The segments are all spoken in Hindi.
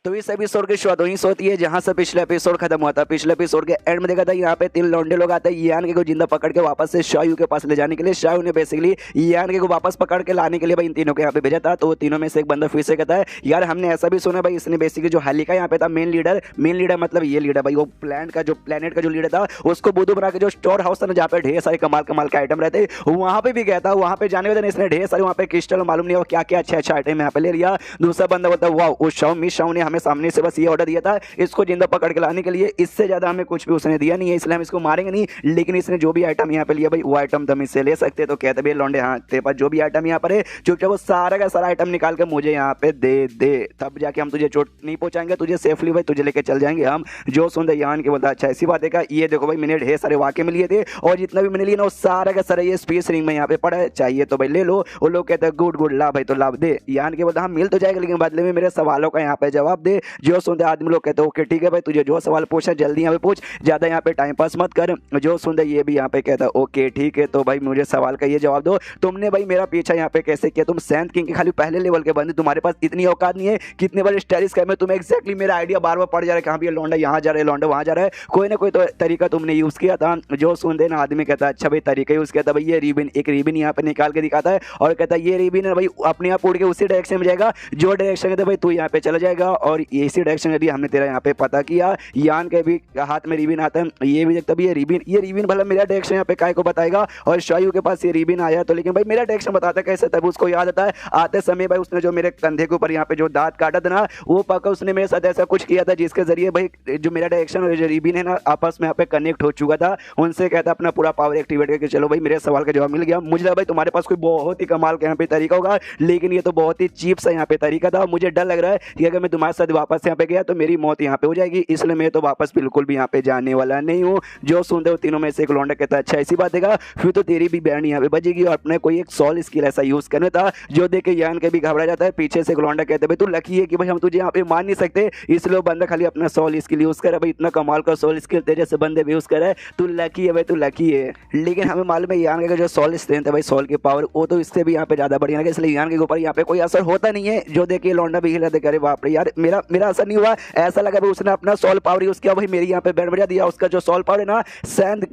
तो इस एपिसोड की शुरुआत वहीं से होती है जहां से पिछले एपिसोड खत्म हुआ था। पिछले एपिसोड के एंड में देखा था यहाँ पे 3 लौंडे लोग आते हैं यान के को जिंदा पकड़ के वापस से शायू के पास ले जाने के लिए। शायू ने बेसिकली यान के को वापस पकड़ के लाने के लिए भाई इन तीनों को यहाँ पे भेजा था। तो तीनों में से एक बंदा फिर से कहता है यार हमने ऐसा भी सुना भाई इसने बेसिकली जो हालिका यहाँ पे था मेन लीडर मतलब ये लीडर भाई वो प्लेनेट का जो लीडर था उसको बुद्धू बना के जो स्टोर हाउस था ना जहाँ पे ढेर सारे कमाल के आइटम रहते वहां पे भी गया था। वहां पे जाने के बाद इसने ढेर सारे वहाँ पे क्रिस्टल मालूम नहीं क्या क्या अच्छा आइटम यहाँ पे ले लिया। दूसरा बंदा बोलता है वाह उस शाओ ने हमें सामने से बस ये ऑर्डर दिया था इसको जिंदा पकड़ के लाने के लिए, इससे ज्यादा हमें कुछ भी उसने दिया नहीं है इसलिए हम इसको मारेंगे नहीं, लेकिन इसने जो भी आइटम यहाँ पे लिया भाई वो आइटम तुम इससे ले सकते हैं। तो कहते भाई लौंडे हाँ तेरे पास जो भी आइटम यहाँ पर है चुपचाप वो सारा का सारा आइटम निकाल के मुझे यहाँ पे दे तब जाके हम तुझे चोट नहीं पहुंचाएंगे, तुझे सेफली भाई तुझे लेके चल जाएंगे हम। जो सुंदर यान के बोलता अच्छा ऐसी बात है का, ये देखो भाई मैंने ढेर सारे वाक्य में लिए थे और जितना भी मैंने लिया ना वो सारा का सारा ये स्पेस रिंग में यहाँ पे पड़ा है, चाहिए तो भाई ले लो। वो लोग कहते हैं गुड ला भाई तो लाभ दे। यान के बोलता हाँ मिल तो जाएगा लेकिन बदले में मेरे सवालों का यहाँ पे जवाब दे। जो सुनते आदमी लोग कहते हैं ओके ठीक है भाई तुझे जो सवाल पूछना जल्दी यहाँ पे पूछ, ज्यादा यहाँ पे टाइम पास मत कर। जो सुनते ये भी यहाँ पे कहता है ओके ठीक है तो भाई मुझे सवाल का ये जवाब दो, तुमने भाई मेरा पीछा यहाँ पे कैसे किया? तुम सैंड किंग के खाली पहले लेवल के बंदे, तुम्हारे पास इतनी औकात नहीं है कितने बड़े स्टाइलिश कैम में तुम्हें एक्जैक्टली मेरा आइडिया बार बार पड़ जा रहा है कहाँ भी लौंडा यहाँ जा रहा है लौंडा वहाँ जा रहा है, कोई ना कोई तो तरीका तुमने यूज किया था। जो सुनते ना आदमी कहता है अच्छा भाई तरीका यूज किया था भाई, ये रिबिन एक रिबिन यहाँ पे निकाल के दिखाता है और कहता है ये रिबिन है भाई अपने आप उड़ के उसी डायरेक्शन में जाएगा जो डायरेक्शन है भाई तू यहाँ पे चला जाएगा और इसी डायरेक्शन में भी हमने तेरा यहाँ पे पता किया। यान के भी हाथ में रिबिन आता है ये भी देखता भी ये रिबिन भला मेरा डायरेक्शन यहाँ पे काय को बताएगा और शायू के पास ये रिबिन आया तो लेकिन भाई मेरा डायरेक्शन बताता कैसे, तब उसको याद आता है आते समय भाई उसने जो मेरे कंधे के ऊपर यहाँ पे जो दांत काटा था ना वो पक्का उसने मेरे साथ ऐसा कुछ किया था जिसके जरिए भाई जो मेरा डायरेक्शन और जो रिबिन है ना आपस में यहाँ पे कनेक्ट हो चुका था। उनसे कहता अपना पूरा पावर एक्टिवेट करके चलो भाई मेरे सवाल का जवाब मिल गया। मुझे लगा भाई तुम्हारे पास कोई बहुत ही कमाल का यहाँ पे तरीका होगा लेकिन ये तो बहुत ही चीप सा यहाँ पे तरीका था। मुझे डर लग रहा है कि अगर मैं तुम्हारे साथ वापस यहाँ पे गया तो मेरी मौत यहाँ पे हो जाएगी, इसलिए मैं तो वापस बिल्कुल भी यहाँ पे जाने वाला नहीं हूँ। जो सुनते हो तीनों में से एक लौंडा कहता है अच्छा ऐसी बात है फिर तो तेरी भी बैंड यहाँ पे बजेगी और अपने कोई एक सॉल स्किल ऐसा यूज करना था। जो देख के यान के भी घबरा जाता है, पीछे से एक लौंडा कहते भाई तू लकी है कि भाई हम तुझे यहाँ पे मार नहीं सकते इसलिए बंदा खाली अपना सॉल स्किल यूज करे भाई, इतना कमाल का सॉल स्किल तेरे से बंदे भी यूज करे, तू लकी है भाई तू लकी है। लेकिन हमें मालूम है यान का जो सॉल स्ट्रेंथ है भाई सॉल की पावर वो तो इससे भी यहाँ पे ज्यादा बढ़िया है, इसलिए यान के ऊपर यहाँ पे कोई असर होता नहीं है। जो देखे लौंडा भी हिला दे करे बाप रे यार मेरा असर नहीं हुआ, ऐसा लगा भाई उसने अपना सॉल पावर यूज किया भाई मेरी यहाँ पे बैंड बजा दिया। उसका जो सॉल पावर है ना सैंड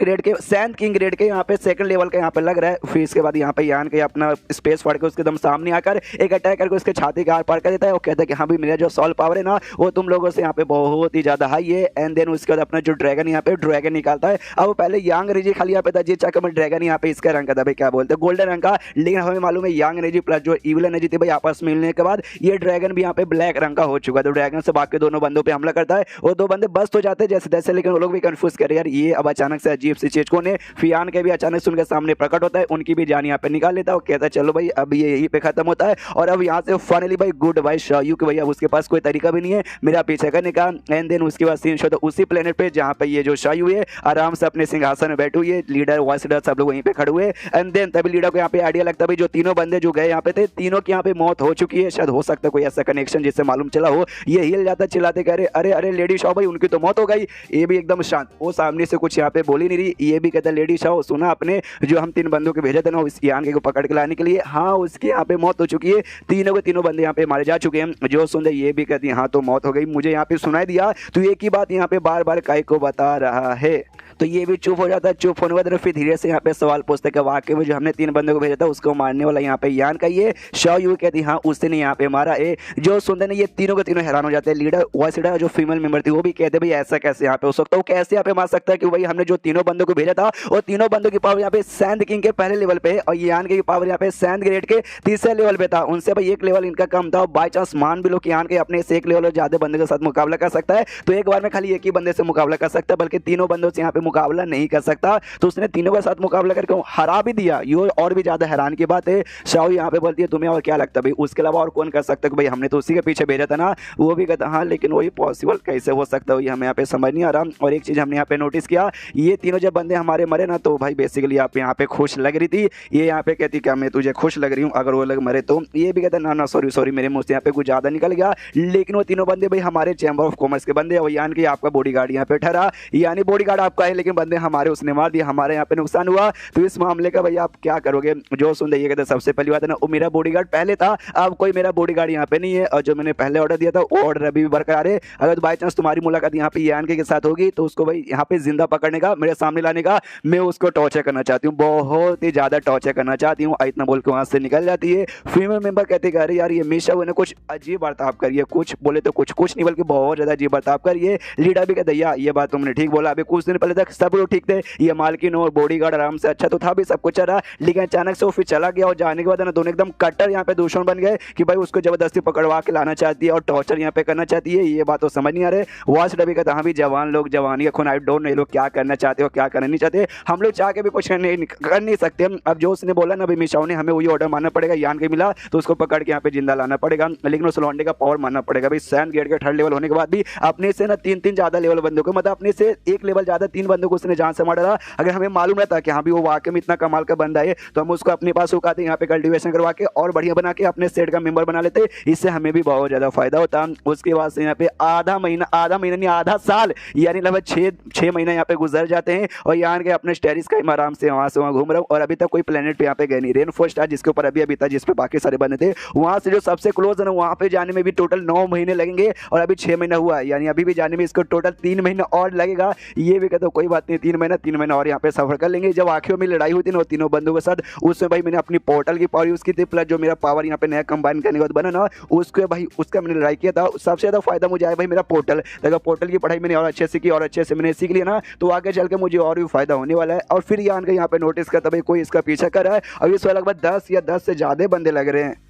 किंग ग्रेड के यहाँ पे सेकंड लेवल का यहाँ पे लग रहा है। फिर इसके बाद यहाँ पे यान के अपना स्पेस फाड़ के उसके दम सामने आकर एक अटैक करके उसके छाती का आर पार कर देता है और कहता है कि हाँ भाई मेरा जो सॉल पावर है ना वो तुम लोगों से यहाँ पे बहुत ही ज्यादा हाई है। एंड देन उसके बाद अपना जो ड्रैगन यहाँ पे ड्रैगन निकालता है। अब पहले यांग रेजी खाली यहाँ पे था जी चाकर में ड्रैगन यहाँ पे इसका रंग का था भाई क्या बोलते हैं गोल्डन रंग का, लेकिन हमें मालूम है यांग रेजी प्लस जो इविल एनर्जी थी भाई आपस में मिलने के बाद ये ड्रैगन भी यहाँ पे ब्लैक रंग का हो चुका है। तो ड्रैगन से बाकी दोनों बंदों पे हमला करता है और दो बंदे बस तो जाते हैं जैसे तैसे, लेकिन वो लोग भी कंफ्यूज कर रहे यार ये अब अचानक से अजीब सी चीज कौन है। फियान के भी अचानक से उनके सामने प्रकट होता है, उनकी भी जान यहाँ पे निकाल लेता है और कहता है चलो भाई अब ये यहीं पे खत्म होता है और अब यहाँ से फाइनली भाई गुड भाई शायू के भाई अब उसके पास कोई तरीका भी नहीं है मेरा पीछे करने का। एंड देन उसके बाद सीन शो तो उसी प्लेनेट पे जहाँ पे ये जो शायू है आराम से अपने सिंहासन में बैठे हुए, लीडर वॉइस लीडर सब लोग वहीं पे खड़े हुए। एंड देन तभी लीडर को यहाँ पे आइडिया लगता है भाई जो तीनों बंदे जो गए यहाँ पे थे तीनों की यहाँ पे मौत हो चुकी है, शायद हो सकता है कोई ऐसा कनेक्शन जिससे मालूम चला हो। ये हिल जाता चिल्लाते कह रहे अरे अरे लेडी शाह भाई उनकी तो मौत हो गई। ये भी एकदम शांत, वो सामने से कुछ यहाँ पे बोली नहीं रही। ये भी कहता लेडी शाह सुना आपने जो हम 3 बंदों के भेजे थे ना उस यान को पकड़ के लाने के लिए, हाँ उसकी यहाँ पे मौत हो चुकी है, तीनों के तीनों बंदे यहाँ पे मारे जा चुके हैं। जो सुन ये भी कहती है हाँ तो मौत हो गई, मुझे यहाँ पे सुनाई दिया तो एक ही बात यहाँ पे बार बार काय को बता रहा है। तो ये भी चुप हो जाता है, चुप होने के बाद फिर धीरे से यहाँ पे सवाल पूछते हैं कि वाकई में जो हमने 3 बंदों को भेजा था उसको मारने वाला यहाँ पे यान का ये शायू कहती हाँ उसने यहाँ पे मारा है। जो सुनते ने ये तीनों के तीनों हैरान हो जाते हैं। लीडर वॉइस लीडर जो फीमेल मेंबर थी वो भी कहते भाई ऐसा कैसे यहाँ पे हो सकता है, वो कैसे यहाँ पे मार सकता है कि भाई हमने जो तीनों बंदों को भेजा था और तीनों बंदों की पावर यहाँ पे सैंड किंग के पहले लेवल पे और यान की पावर यहाँ पे सैंड ग्रेड के तीसरे लेवल पे था, उनसे भाई एक लेवल इनका कम था। बाई चांस मान भी लो कि यान के अपने से एक लेवल और ज्यादा बंदे के साथ मुकाबला कर सकता है तो एक बार में खाली एक ही बंदे से मुकाबला कर सकता है, बल्कि तीनों बंदों से यहाँ पे मुकाबला नहीं कर सकता। तो उसने तीनों के साथ मुकाबला करके हरा भी दिया। ये और भी ज्यादा हैरान की बात है। शाओ यहाँ पे बोलती है तुम्हें और क्या लगता है भाई उसके अलावा और कौन कर सकता है, भाई हमने तो उसी के पीछे भेजा था ना। वो भी कहता हाँ लेकिन वही पॉसिबल कैसे हो सकता है, हमें यहाँ पे समझ नहीं आ रहा। और एक चीज हमने यहाँ पे नोटिस किया, ये तीनों जब बंदे हमारे मरे ना तो भाई बेसिकली आप यहाँ पे खुश लग रही थी। ये यहाँ पे कहती क्या मैं तुझे खुश लग रही हूँ अगर वो लोग मरे तो। ये भी कहता ना सॉरी मेरे मुंह से यहाँ पे कुछ ज्यादा निकल गया। लेकिन वो तीनों बंदे भाई हमारे चैम्बर ऑफ कॉमर्स के बंदे और यानी कि आपका बॉडीगार्ड यहाँ पे ठहरा, यानी बॉडीगार्ड आपका पाए, लेकिन बंदे हमारे उसने मार दिया, हमारे यहाँ पे नुकसान हुआ। तो इस मामले का भैया आप क्या करोगे? जो सुन ये कहते सबसे पहली बात है ना, वो मेरा बॉडीगार्ड पहले था, अब कोई मेरा बॉडीगार्ड यहाँ पे नहीं है, और जो मैंने पहले ऑर्डर दिया था वो ऑर्डर अभी भी बरकरार है। अगर बाई चांस तुम्हारी मुलाकात यहाँ पे यान के साथ होगी तो उसको भाई यहाँ पे जिंदा पकड़ने का, मेरे सामने लाने का, मैं उसको टॉर्चर करना चाहती हूँ, बहुत ही ज्यादा टॉर्चर करना चाहती हूँ। इतना बोल के वहां से निकल जाती है। फीमेल मेंबर कहते कि अरे यार ये मीशा ने कुछ अजीब बर्ताव करिए, कुछ बोले तो कुछ नहीं बल्कि बहुत ज्यादा अजीब बर्ताव करिए। लीडर भी कहते या ये बात तुमने ठीक बोला, अभी कुछ दिन पहले तक सब लोग ठीक थे, ये मालकिन और बॉडीगार्ड आराम से अच्छा तो था भी, सब कुछ चल रहा, लेकिन अचानक से वो फिर चला गया, और जाने के बाद ना दोनों एकदम कट्टर यहाँ पे दुश्मन बन गए कि भाई उसको जबरदस्ती पकड़वा के लाना चाहती है और टॉर्चर यहाँ पे करना चाहती है। ये बात तो समझ नहीं आ रहे। वॉच डबी कहता हाँ भी जवान लोग जवानी का खून, आई डोंट नो ये लोग क्या करना चाहते हो क्या करना नहीं चाहते, हम लोग चाह के भी कुछ कर नहीं सकते। अब जो उसने बोला ना भाई मिशाओ ने, हमें वही ऑर्डर मानना पड़ेगा, यान के मिला तो उसको पकड़ के यहाँ पे जिंदा लाना पड़ेगा, लेकिन उस लॉन्डे का पावर मानना पड़ेगा। भाई सैन गेट के 3rd लेवल होने के बाद भी अपने से ना 3 ज्यादा लेवल बंदों को, मतलब अपने से 1 लेवल ज्यादा 3 बंदों को उसने जान से मार डाला। अगर हमें मालूम रहता कि हाँ भी वो वाकई में इतना कमाल का बंदा है तो हम उसको अपने पास रुकाते, यहाँ पे कल्टिवेशन करवा के और बढ़िया बना के अपने सेट का मेंबर बना लेते, इससे हमें भी बहुत ज्यादा फायदा होता। उसके बाद से यहाँ पे आधा महीना नहीं आधा साल यानी लगभग 6 महीना यहाँ पे गुजर जाते हैं, और यहाँ के अपने स्टेरिस का आराम से वहां घूम रहा हूँ, और अभी तक कोई प्लेनेट पे यहाँ पे गए नहीं। रेनफोर्स स्टार जिसके ऊपर अभी था, जिस पे बाकी सारे बने थे, वहां से जो सबसे क्लोज है ना वहां पे जाने में भी टोटल 9 महीने लगेंगे, और अभी 6 महीना हुआ है, यानी अभी भी जाने में इसको टोटल 3 महीना और लगेगा। ये भी कहते कोई बात नहीं, 3 महीना और यहाँ पे सफर कर लेंगे। जब आखिर में लड़ाई हुई थी ना तीनों बंदों के साथ, उसमें भाई मैंने अपनी पोर्टल की पावर यूज की थी, प्लस जो मेरा पावर यहाँ पे नया कंबाइन करने के बाद बना ना उसके भाई उसका मैंने लड़ाई किया था। सबसे ज्यादा फायदा मुझे आया भाई मेरा पोर्टल, अगर पोर्टल की पढ़ाई मैंने और अच्छे से की और अच्छे से मैंने सीख लिया ना तो आगे चल के मुझे और भी फायदा होने वाला है। और फिर यहाँ पे नोटिस करता भाई कोई इसका पीछा कर रहा है, और इस वाला लगभग 10 से ज्यादा बंदे लग रहे हैं,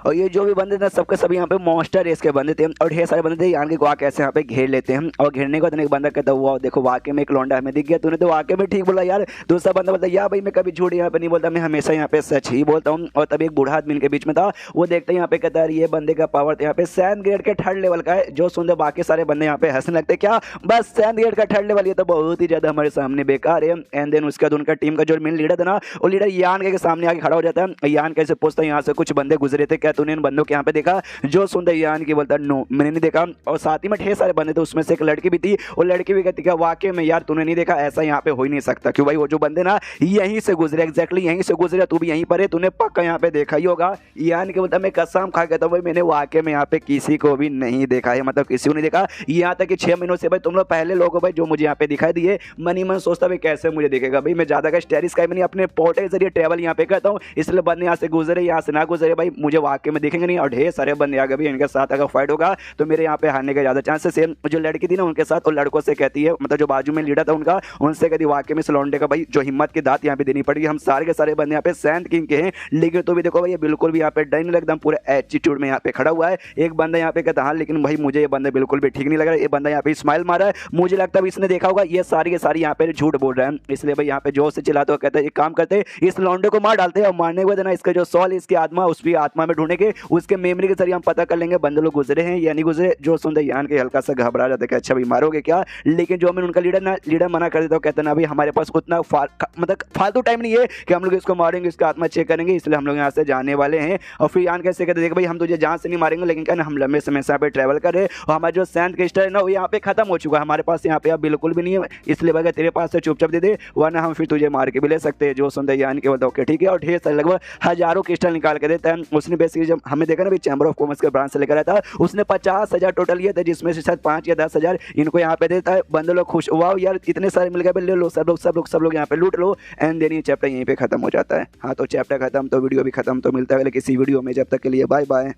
और ये जो भी बंदे थे सबके सब यहाँ पे मॉन्स्टर रेस के बंदे थे, और ढेर सारे बंदे थे यहाँ के गुआ कैसे यहाँ पे घेर लेते हैं। और घेरने को एक बंदा कहता हुआ देखो वाकई में एक लौंडा हमें दिख गया, तूने तो वाकई में ठीक बोला यार। दूसरा बंदा बोलता यार भाई मैं कभी झूठ यहाँ पे नहीं बोलता, मैं हमेशा यहाँ पे सच ही बोलता हूँ। और तभी एक बूढ़ा आदमी इनके बीच में था, वो देखते यहाँ पे कहता है ये बंदे का पावर यहाँ पे सैन ग्रेड के 3rd लेवल का है। जो सुनते बाकी सारे बंदे यहाँ पे हंसने लगते, क्या बस सैन ग्रेड का 3rd लेवल, ये तो बहुत ही ज्यादा हमारे सामने बेकार है। एंड देन उसके बाद उनका टीम का जो मेन लीडर था ना, वो लीडर यान के सामने आके खड़ा हो जाता है। यान कैसे पूछता है यहाँ से कुछ बंदे गुजरे थे क्या, तूने इन बंदों के यहाँ पे देखा? जो सुनते यान की बोलता नो मैंने नहीं देखा। और साथ ही में ढेर सारे बंदे थे, उसमें से एक लड़की भी थी, वो लड़की भी कहती क्या वाकई में यार तूने नहीं देखा, ऐसा यहाँ पे हो ही नहीं सकता, क्यों भाई वो जो बंदे ना यहीं से गुजरे, एग्जैक्टली यहीं से गुजरे, तू भी यहीं पर है, तूने पक्का यहाँ पे देखा ही होगा। यान के बोलता मैं कसम खा कहता हूँ भाई मैंने वाकई में यहाँ पे किसी को भी नहीं देखा है, मतलब किसी को नहीं देखा। यहाँ तक कि 6 महीनों से भाई तुम लोग पहले लोग हो भाई जो मुझे यहाँ पे दिखाई दिए, मनी मन सोचता भाई कैसे मुझे देखेगा। भाई मैं ज्यादा का स्टेरिस का नहीं अपने पोर्टल के जरिए ट्रेवल यहाँ पे करता हूँ, इसलिए बंदे यहाँ से गुजरे यहाँ से ना गुजरे भाई मुझे वाकई में देखेंगे नहीं। और ढेर सारे बंदे आगे भी इनके साथ अगर फाइट होगा तो मेरे यहाँ पे हारने का ज्यादा चांसेस है। जो लड़की थी ना उनके साथ, और लड़कों से कहती है, मतलब जो बाजू में लीडर था उनका, उनसे कहती वाकई में लौंडे का भाई जो हिम्मत की दात यहाँ पे देनी पड़ेगी। हम सारे के सारे बंदे यहाँ पे सैंड किंग के हैं, लेकिन तो भी देखो भाई ये बिल्कुल भी यहाँ पे डर नहीं लगता, पूरे एटीट्यूड में यहाँ पे खड़ा हुआ है। एक बंदा यहाँ पे कहता हाँ लेकिन भाई मुझे ये बंदा बिल्कुल भी ठीक नहीं लग रहा है। ये बंदा यहाँ पे स्माइल मारा है, मुझे लगता है इसने देखा होगा ये सारी के सारी यहाँ पे झूठ बोल रहे हैं, इसलिए भाई यहाँ पे जोर से चिल्लाते हो, कहते हैं एक काम करते इस लौंडे को मार डालते हैं, और मारने के बाद ना इसका जो सॉल इसकी आत्मा उसकी आत्मा में ढूंढने के उसके मेमोरी के जरिए हम पता कर लेंगे बंदे लोग गुजरे हैं या नहीं गुजरे। जो सुनते यान के हल्का सा घबरा जाते कि अच्छा भाई मारोगे क्या, लेकिन जो मैं उनका लीडर मना कर देता हूँ, कहते ना भाई हमारे पास उतना मतलब फालतू टाइम नहीं है कि हम लोग इसको मारेंगे, इसका आत्मा चेक करेंगे, इसलिए हम लोग यहाँ से जाने वाले हैं। और फिर यान कैसे कहते देख भाई हम तुझे जान से नहीं मारेंगे, लेकिन क्या ना हम लंबे समय से यहाँ पे ट्रैवल कर रहे हैं, और हमारा जो सैंड क्रिस्टल है ना वो यहाँ पे खत्म हो चुका है, हमारे पास यहाँ पे अब बिल्कुल भी नहीं है, इसलिए भाई तेरे पास से चुपचाप दे दे वरना हम फिर तुझे मार के भी ले सकते हैं। जो सुनते यान के बोलता ओके ठीक है, और ढेर सारे लगभग हजारों क्रिस्टल निकाल के देता है। उसने बेसिकली जब हमें देखा ना भाई चैम्बर ऑफ कॉमर्स के ब्रांच से लेकर आया था, उसने 50,000 टोटल लिए थे, जिसमें से शायद 5 या 10,000 इनको यहाँ पे देता है। बंदे लोग खुश हुआ यार इतने सारे मिल गए, ले लो सब लोग यहाँ पे लूट लो, एंड देन ये चैप्टर यहीं पे खत्म हो जाता है। हाँ तो चैप्टर खत्म तो वीडियो भी खत्म, तो मिलता है किसी वीडियो में, जब तक के लिए बाय बाय।